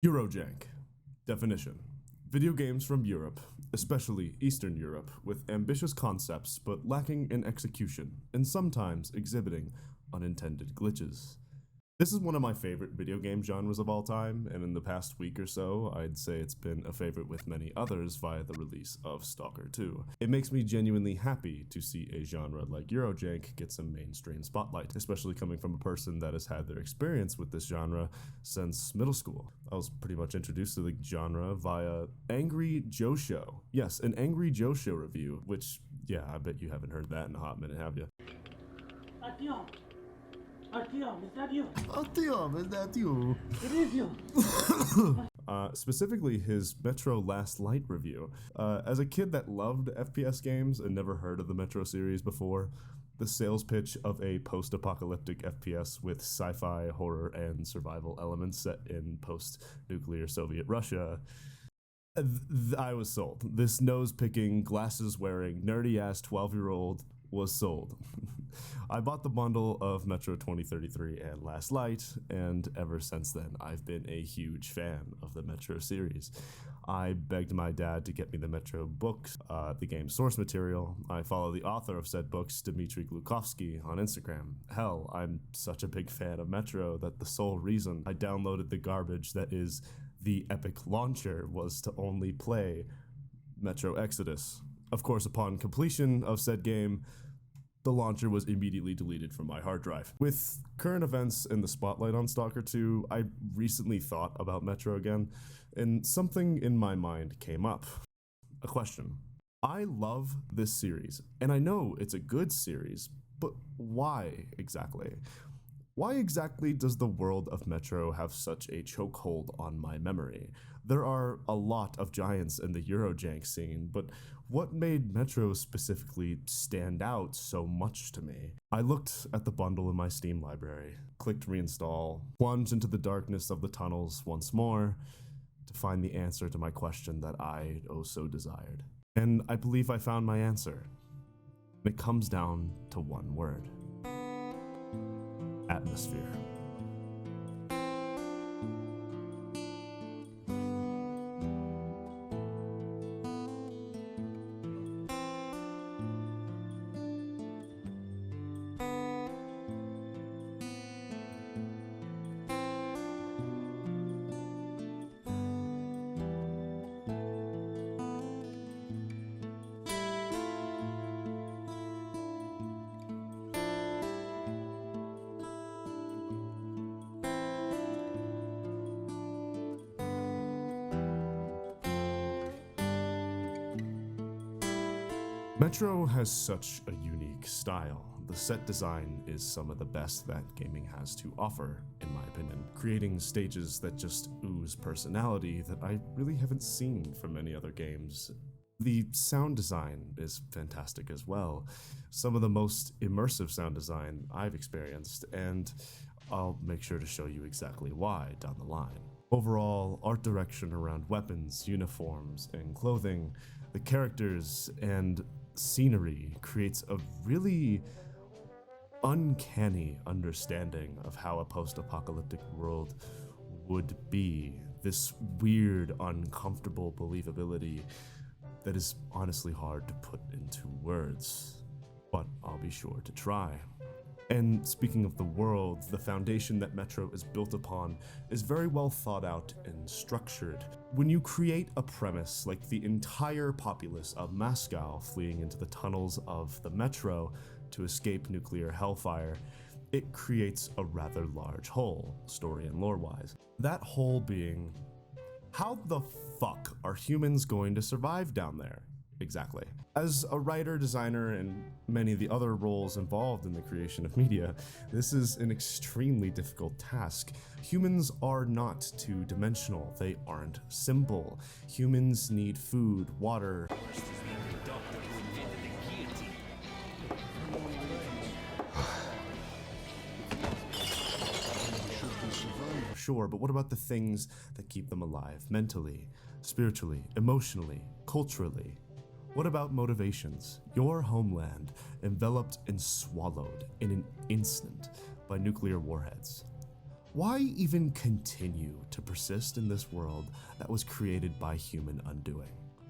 Eurojank. Definition. Video games from Europe, especially Eastern Europe, with ambitious concepts but lacking in execution, and sometimes exhibiting unintended glitches. This is one of my favorite video game genres of all time, and in the past week or so, I'd say it's been a favorite with many others via the release of Stalker 2. It makes me genuinely happy to see a genre like Eurojank get some mainstream spotlight, especially coming from a person that has had their experience with this genre since middle school. I was pretty much introduced to the genre via Angry Joe Show. Yes, an Angry Joe Show review, which, yeah, I bet you haven't heard that in a hot minute, have you? Artyom, is that you? Artyom, is that you? It is you. Specifically his Metro Last Light review. As a kid that loved FPS games and never heard of the Metro series before, the sales pitch of a post-apocalyptic FPS with sci-fi, horror, and survival elements set in post-nuclear Soviet Russia, I was sold. This nose-picking, glasses-wearing, nerdy-ass 12-year-old was sold. I bought the bundle of Metro 2033 and Last Light, and ever since then, I've been a huge fan of the Metro series. I begged my dad to get me the Metro books, the game's source material. I follow the author of said books, Dmitry Glukovsky, on Instagram. Hell, I'm such a big fan of Metro that the sole reason I downloaded the garbage that is the Epic launcher was to only play Metro Exodus. Of course, upon completion of said game, the launcher was immediately deleted from my hard drive. With current events and the spotlight on Stalker 2, I recently thought about Metro again, and something in my mind came up. A question. I love this series, and I know it's a good series, but why exactly? Why exactly does the world of Metro have such a chokehold on my memory? There are a lot of giants in the Eurojank scene, but what made Metro specifically stand out so much to me? I looked at the bundle in my Steam library, clicked reinstall, plunged into the darkness of the tunnels once more to find the answer to my question that I oh so desired. And I believe I found my answer. It comes down to one word. Atmosphere. Metro has such a unique style. The set design is some of the best that gaming has to offer, in my opinion, creating stages that just ooze personality that I really haven't seen from many other games. The sound design is fantastic as well, some of the most immersive sound design I've experienced, and I'll make sure to show you exactly why down the line. Overall, art direction around weapons, uniforms, and clothing, the characters, and scenery creates a really uncanny understanding of how a post-apocalyptic world would be. This weird, uncomfortable believability that is honestly hard to put into words, but I'll be sure to try. And speaking of the world, the foundation that Metro is built upon is very well thought out and structured. When you create a premise like the entire populace of Moscow fleeing into the tunnels of the Metro to escape nuclear hellfire, it creates a rather large hole, story and lore-wise. That hole being, how the fuck are humans going to survive down there? Exactly. As a writer, designer, and many of the other roles involved in the creation of media, this is an extremely difficult task. Humans are not two-dimensional. They aren't simple. Humans need food, water. Sure, but what about the things that keep them alive mentally, spiritually, emotionally, culturally? What about motivations? Your homeland enveloped and swallowed in an instant by nuclear warheads. Why even continue to persist in this world that was created by human undoing?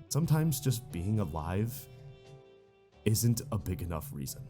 Sometimes just being alive isn't a big enough reason.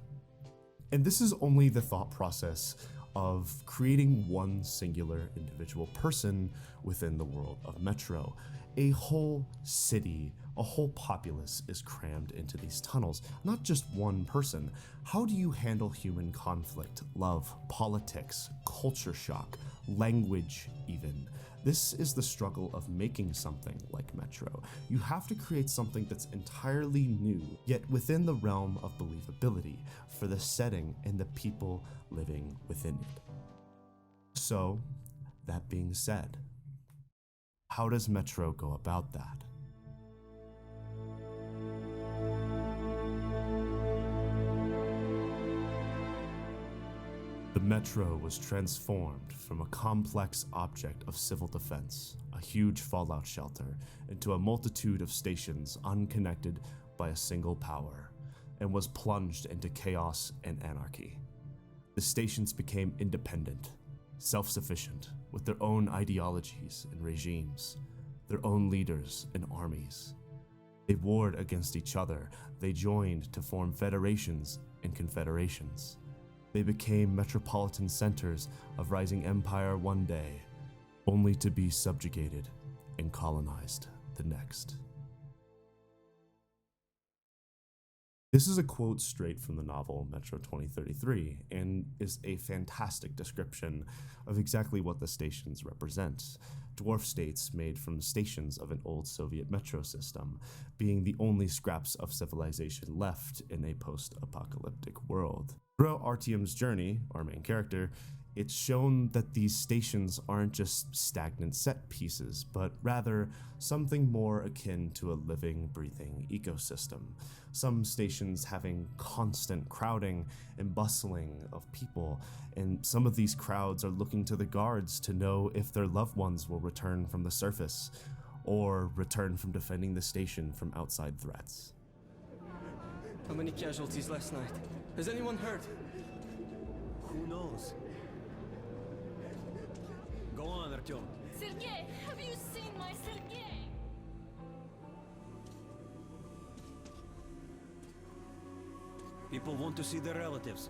And this is only the thought process of creating one singular individual person within the world of Metro. A whole city, a whole populace is crammed into these tunnels, not just one person. How do you handle human conflict, love, politics, culture shock, language even? This is the struggle of making something like Metro. You have to create something that's entirely new, yet within the realm of believability for the setting and the people living within it. So, that being said, how does Metro go about that? The Metro was transformed from a complex object of civil defense, a huge fallout shelter, into a multitude of stations unconnected by a single power, and was plunged into chaos and anarchy. The stations became independent, self-sufficient, with their own ideologies and regimes, their own leaders and armies. They warred against each other. They joined to form federations and confederations. They became metropolitan centers of rising empire one day, only to be subjugated and colonized the next. This is a quote straight from the novel Metro 2033 and is a fantastic description of exactly what the stations represent. Dwarf states made from stations of an old Soviet metro system, being the only scraps of civilization left in a post-apocalyptic world. Throughout Artyom's journey, our main character, it's shown that these stations aren't just stagnant set pieces, but rather something more akin to a living, breathing ecosystem. Some stations having constant crowding and bustling of people, and some of these crowds are looking to the guards to know if their loved ones will return from the surface, or return from defending the station from outside threats. How many casualties last night? Has anyone heard? Who knows? Go on, Artyom. Sergei, have you seen my Sergei? People want to see their relatives.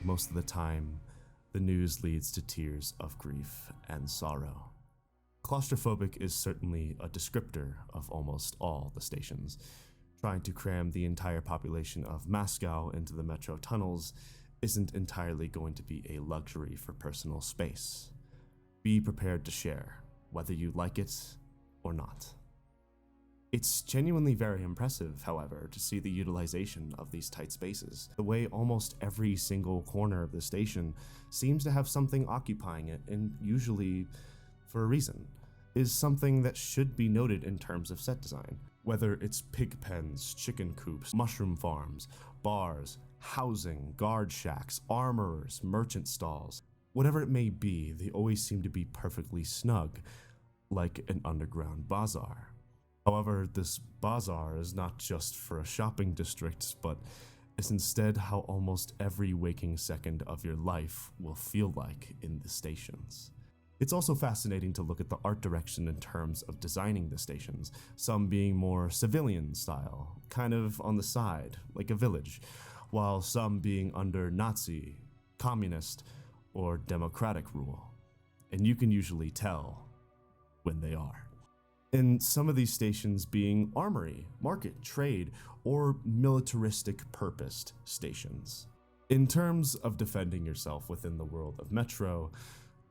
Most of the time, the news leads to tears of grief and sorrow. Claustrophobic is certainly a descriptor of almost all the stations. Trying to cram the entire population of Moscow into the metro tunnels isn't entirely going to be a luxury for personal space. Be prepared to share, whether you like it or not. It's genuinely very impressive, however, to see the utilization of these tight spaces. The way almost every single corner of the station seems to have something occupying it, and usually for a reason, is something that should be noted in terms of set design. Whether it's pig pens, chicken coops, mushroom farms, bars, housing, guard shacks, armorers, merchant stalls, whatever it may be, they always seem to be perfectly snug, like an underground bazaar. However, this bazaar is not just for a shopping district, but is instead how almost every waking second of your life will feel like in the stations. It's also fascinating to look at the art direction in terms of designing the stations, some being more civilian style, kind of on the side, like a village, while some being under Nazi, communist, or democratic rule. And you can usually tell when they are. And some of these stations being armory, market, trade, or militaristic purposed stations. In terms of defending yourself within the world of Metro,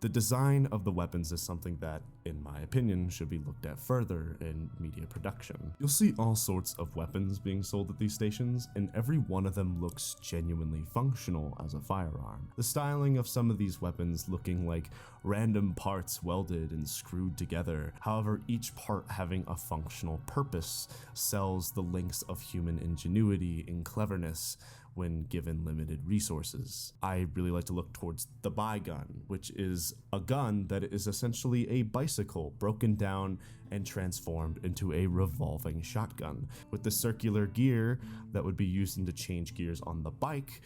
the design of the weapons is something that, in my opinion, should be looked at further in media production. You'll see all sorts of weapons being sold at these stations, and every one of them looks genuinely functional as a firearm. The styling of some of these weapons looking like random parts welded and screwed together, however each part having a functional purpose, sells the links of human ingenuity and cleverness when given limited resources. I really like to look towards the buy gun, which is a gun that is essentially a bicycle broken down and transformed into a revolving shotgun, with the circular gear that would be used to change gears on the bike,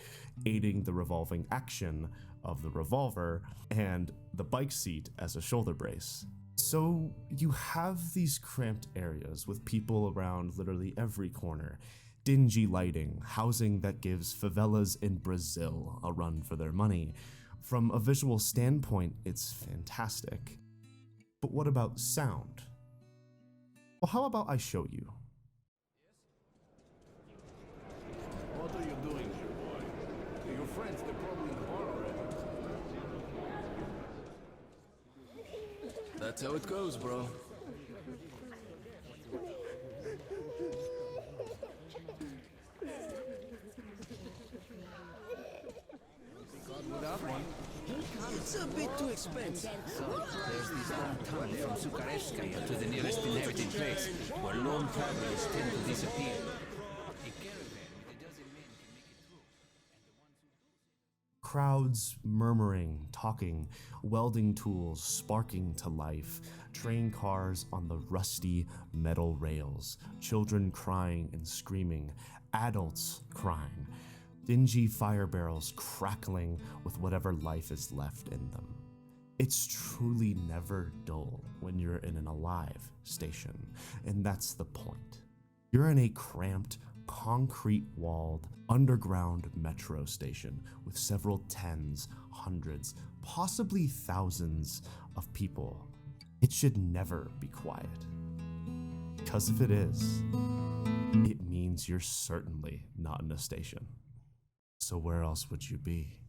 aiding the revolving action of the revolver and the bike seat as a shoulder brace. So you have these cramped areas with people around literally every corner, dingy lighting, housing that gives favelas in Brazil a run for their money. From a visual standpoint, it's fantastic. But what about sound? Well, how about I show you? What are you doing here, boy? Your friends, they're probably in the bar already. That's how it goes, bro. It's a bit too expensive. There's this long tunnel from Sukarevskaya to the nearest inhabited place, where lone travelers tend to disappear. A caravan with a dozen men can make it through, and the ones who Crowds murmuring, talking, welding tools sparking to life, train cars on the rusty metal rails, children crying and screaming, adults crying, dingy fire barrels crackling with whatever life is left in them. It's truly never dull when you're in an alive station, and that's the point. You're in a cramped, concrete-walled, underground metro station with several tens, hundreds, possibly thousands of people. It should never be quiet. Because if it is, it means you're certainly not in a station. So where else would you be?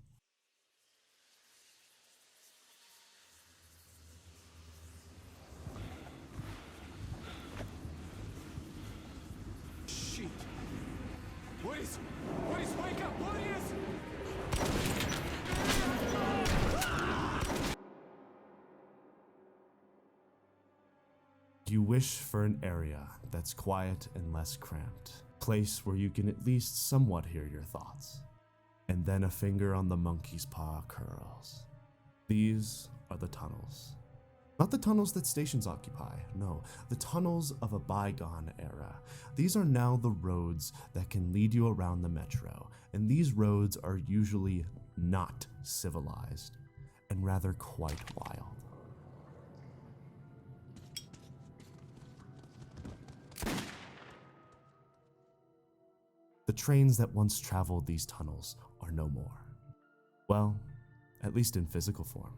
Shit! Boris! Boris, wake up! Boris! You wish for an area that's quiet and less cramped, place where you can at least somewhat hear your thoughts. And then a finger on the monkey's paw curls. These are the tunnels. Not the tunnels that stations occupy, no, the tunnels of a bygone era. These are now the roads that can lead you around the metro, and these roads are usually not civilized, and rather quite wild. The trains that once traveled these tunnels are no more. Well, at least in physical form.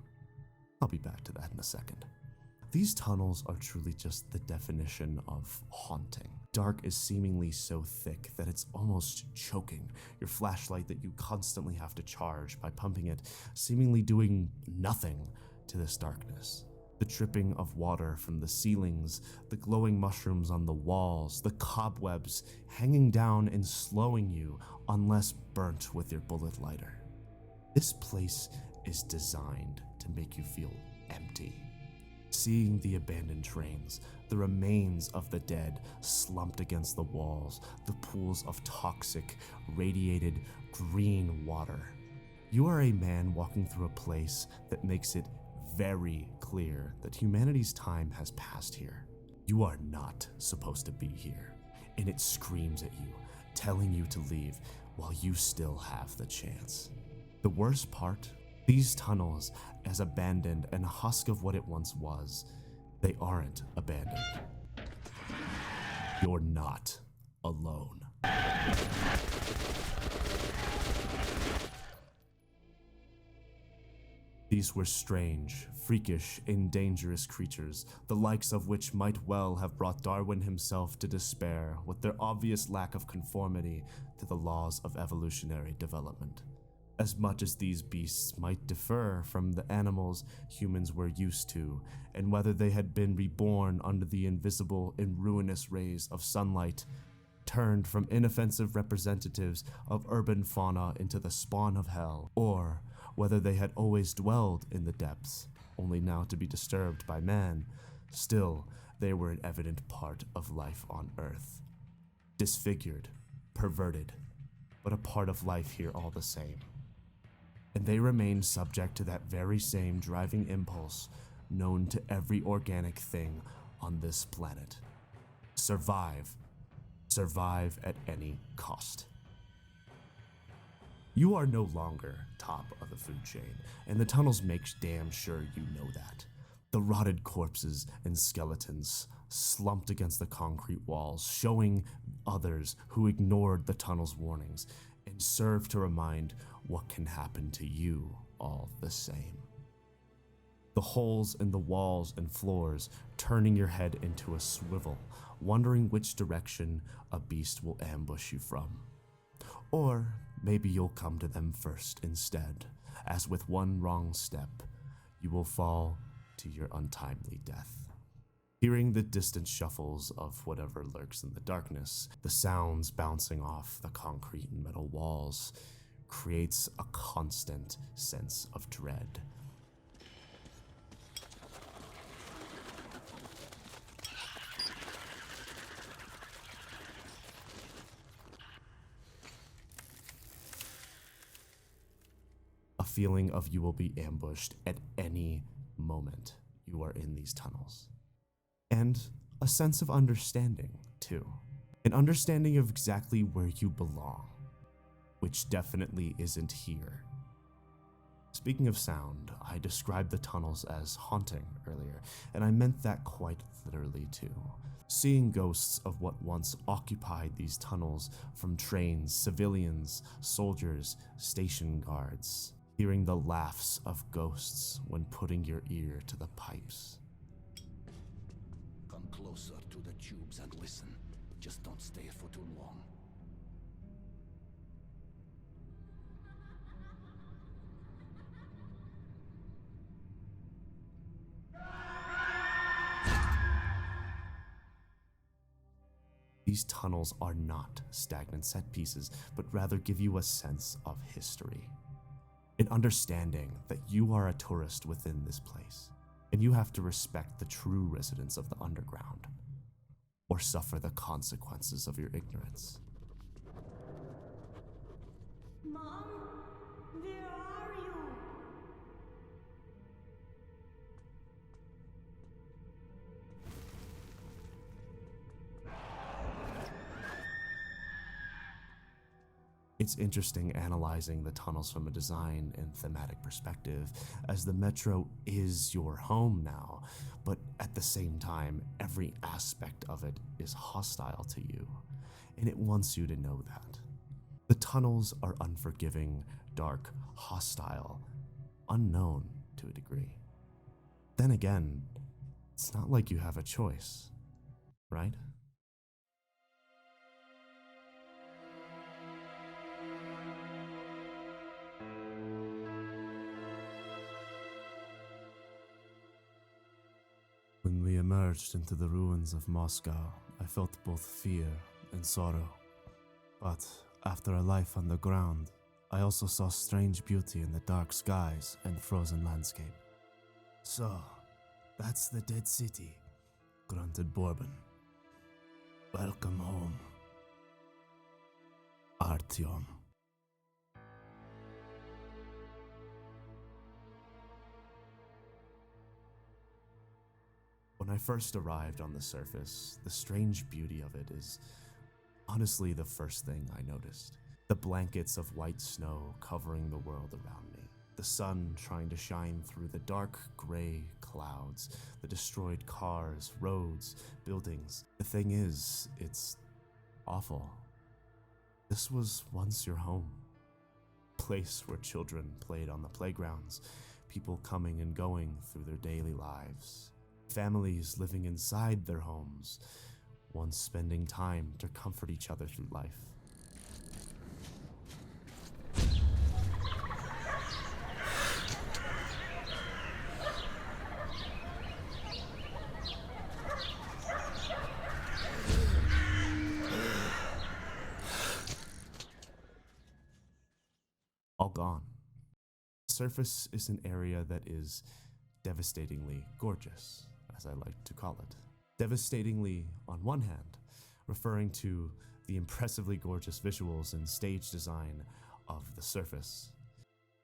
I'll be back to that in a second. These tunnels are truly just the definition of haunting. Dark is seemingly so thick that it's almost choking. Your flashlight that you constantly have to charge by pumping it, seemingly doing nothing to this darkness. The dripping of water from the ceilings, the glowing mushrooms on the walls, the cobwebs hanging down and slowing you unless burnt with your bullet lighter. This place is designed to make you feel empty. Seeing the abandoned trains, the remains of the dead slumped against the walls, the pools of toxic, radiated green water. You are a man walking through a place that makes it very clear that humanity's time has passed here. You are not supposed to be here, and it screams at you, telling you to leave while you still have the chance. The worst part, these tunnels, as abandoned and a husk of what it once was, they aren't abandoned. You're not alone. These were strange, freakish, and dangerous creatures, the likes of which might well have brought Darwin himself to despair with their obvious lack of conformity to the laws of evolutionary development. As much as these beasts might differ from the animals humans were used to, and whether they had been reborn under the invisible and ruinous rays of sunlight, turned from inoffensive representatives of urban fauna into the spawn of hell, or whether they had always dwelled in the depths, only now to be disturbed by man, still they were an evident part of life on Earth. Disfigured, perverted, but a part of life here all the same. And they remained subject to that very same driving impulse known to every organic thing on this planet. Survive. Survive at any cost. You are no longer top of the food chain, and the tunnels make damn sure you know that. The rotted corpses and skeletons slumped against the concrete walls, showing others who ignored the tunnel's warnings and serve to remind what can happen to you all the same. The holes in the walls and floors, turning your head into a swivel, wondering which direction a beast will ambush you from. Or maybe you'll come to them first instead, as with one wrong step, you will fall to your untimely death. Hearing the distant shuffles of whatever lurks in the darkness, the sounds bouncing off the concrete and metal walls, creates a constant sense of dread. A feeling of you will be ambushed at any moment you are in these tunnels. And a sense of understanding, too. An understanding of exactly where you belong, which definitely isn't here. Speaking of sound, I described the tunnels as haunting earlier, and I meant that quite literally too. Seeing ghosts of what once occupied these tunnels from trains, civilians, soldiers, station guards. Hearing the laughs of ghosts when putting your ear to the pipes. Come closer to the tubes and listen. Just don't stay for too long. These tunnels are not stagnant set pieces, but rather give you a sense of history. An understanding that you are a tourist within this place, and you have to respect the true residents of the underground, or suffer the consequences of your ignorance. Mom, where are you? It's interesting analyzing the tunnels from a design and thematic perspective, as the metro is your home now, but at the same time, every aspect of it is hostile to you, and it wants you to know that. The tunnels are unforgiving, dark, hostile, unknown to a degree. Then again, it's not like you have a choice, right? When we emerged into the ruins of Moscow, I felt both fear and sorrow. But after a life underground, I also saw strange beauty in the dark skies and frozen landscape. So, that's the dead city, grunted Bourbon. Welcome home, Artyom. When I first arrived on the surface, the strange beauty of it is honestly the first thing I noticed. The blankets of white snow covering the world around me. The sun trying to shine through the dark gray clouds, the destroyed cars, roads, buildings. The thing is, it's awful. This was once your home. Place where children played on the playgrounds, people coming and going through their daily lives. Families living inside their homes, once spending time to comfort each other through life. All gone. The surface is an area that is devastatingly gorgeous, as I like to call it. Devastatingly, on one hand, referring to the impressively gorgeous visuals and stage design of the surface,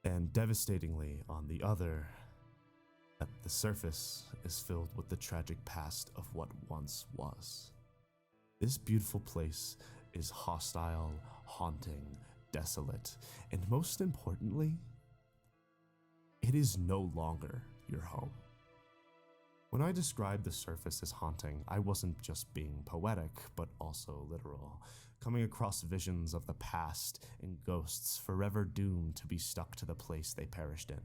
and devastatingly, on the other, that the surface is filled with the tragic past of what once was. This beautiful place is hostile, haunting, desolate, and most importantly, it is no longer your home. When I described the surface as haunting, I wasn't just being poetic, but also literal, coming across visions of the past and ghosts forever doomed to be stuck to the place they perished in.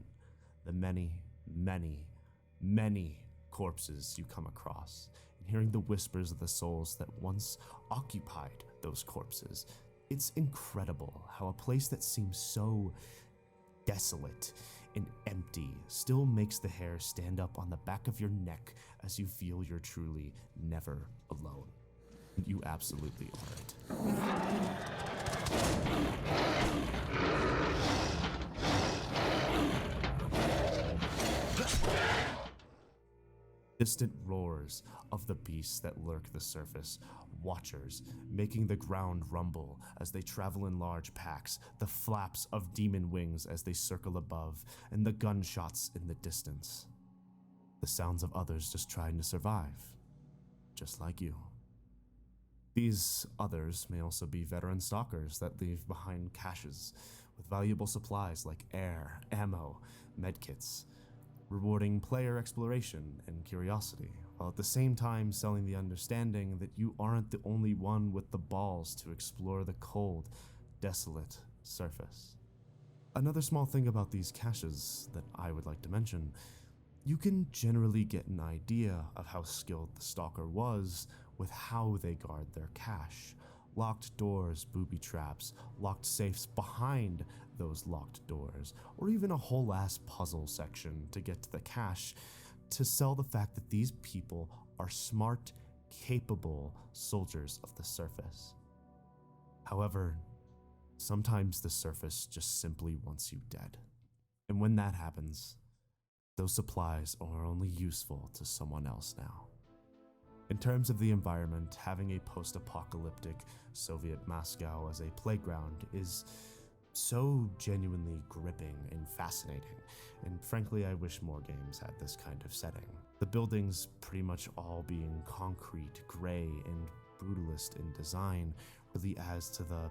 The many, many, many corpses you come across, and hearing the whispers of the souls that once occupied those corpses. It's incredible how a place that seems so desolate and empty still makes the hair stand up on the back of your neck as you feel you're truly never alone. You absolutely are it. Distant roars of the beasts that lurk the surface, watchers making the ground rumble as they travel in large packs, the flaps of demon wings as they circle above, and the gunshots in the distance. The sounds of others just trying to survive, just like you. These others may also be veteran stalkers that leave behind caches with valuable supplies like air, ammo, medkits, rewarding player exploration and curiosity, while at the same time selling the understanding that you aren't the only one with the balls to explore the cold, desolate surface. Another small thing about these caches that I would like to mention, you can generally get an idea of how skilled the stalker was with how they guard their cache. Locked doors, booby traps, locked safes behind those locked doors, or even a whole ass puzzle section to get to the cache to sell the fact that these people are smart, capable soldiers of the surface. However, sometimes the surface just simply wants you dead. And when that happens, those supplies are only useful to someone else now. In terms of the environment, having a post-apocalyptic Soviet Moscow as a playground is so genuinely gripping and fascinating, and frankly I wish more games had this kind of setting. The buildings pretty much all being concrete, gray, and brutalist in design really adds to the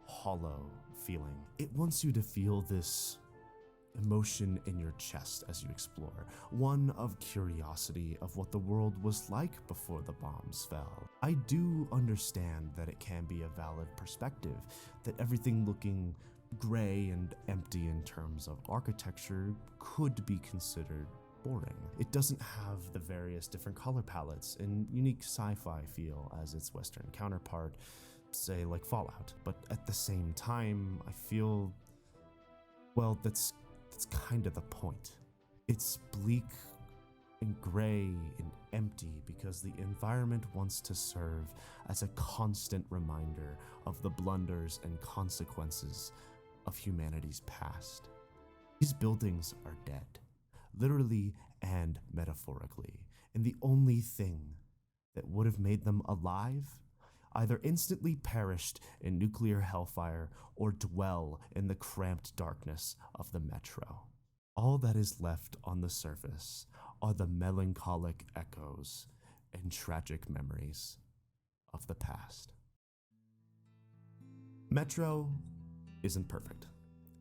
hollow feeling. It wants you to feel this emotion in your chest as you explore, one of curiosity of what the world was like before the bombs fell. I do understand that it can be a valid perspective, that everything looking gray and empty in terms of architecture could be considered boring. It doesn't have the various different color palettes and unique sci-fi feel as its Western counterpart, say like Fallout, but at the same time, I feel, well, that's kind of the point. It's bleak and gray and empty because the environment wants to serve as a constant reminder of the blunders and consequences of humanity's past. These buildings are dead, literally and metaphorically, and the only thing that would have made them alive either instantly perished in nuclear hellfire or dwell in the cramped darkness of the metro. All that is left on the surface are the melancholic echoes and tragic memories of the past. Metro isn't perfect.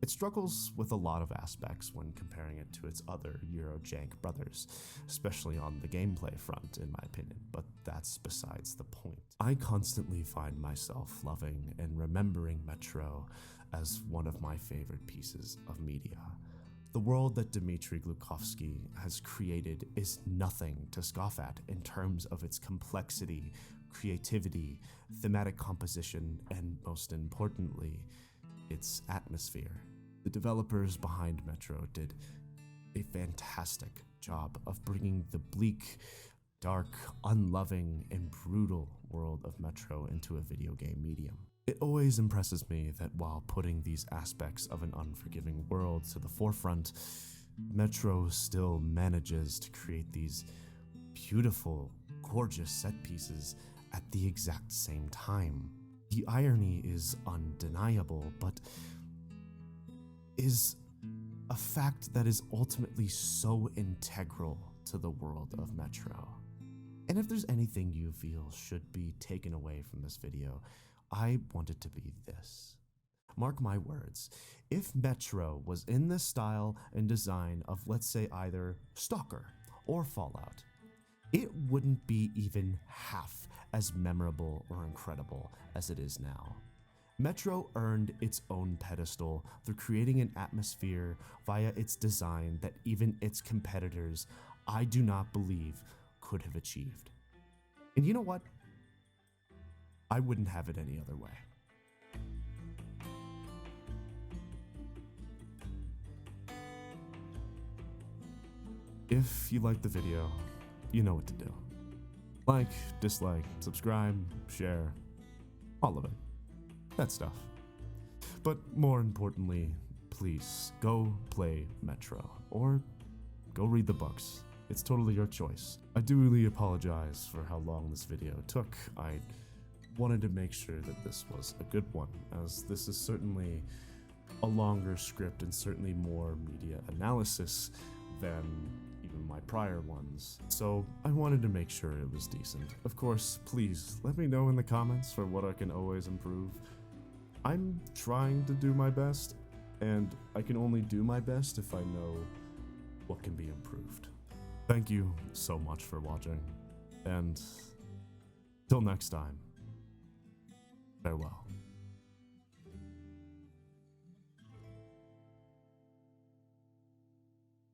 It struggles with a lot of aspects when comparing it to its other Eurojank brothers, especially on the gameplay front, in my opinion, but that's besides the point. I constantly find myself loving and remembering Metro as one of my favorite pieces of media. The world that Dmitry Glukovsky has created is nothing to scoff at in terms of its complexity, creativity, thematic composition, and most importantly, its atmosphere. The developers behind Metro did a fantastic job of bringing the bleak, dark, unloving, and brutal world of Metro into a video game medium. It always impresses me that while putting these aspects of an unforgiving world to the forefront, Metro still manages to create these beautiful, gorgeous set pieces at the exact same time. The irony is undeniable, but is a fact that is ultimately so integral to the world of Metro. And if there's anything you feel should be taken away from this video, I want it to be this. mark my words, if Metro was in the style and design of, let's say, either Stalker or Fallout, it wouldn't be even half as memorable or incredible as it is now. Metro earned its own pedestal through creating an atmosphere via its design that even its competitors, I do not believe, could have achieved. And you know what? I wouldn't have it any other way. If you liked the video, you know what to do. Like, dislike, subscribe, share, all of it. That stuff. But more importantly, please go play Metro or go read the books. It's totally your choice. I do really apologize for how long this video took. I wanted to make sure that this was a good one, as this is certainly a longer script and certainly more media analysis than even my prior ones. So I wanted to make sure it was decent. Of course, please let me know in the comments for what I can always improve. I'm trying to do my best, and I can only do my best if I know what can be improved. Thank you so much for watching, and till next time, farewell.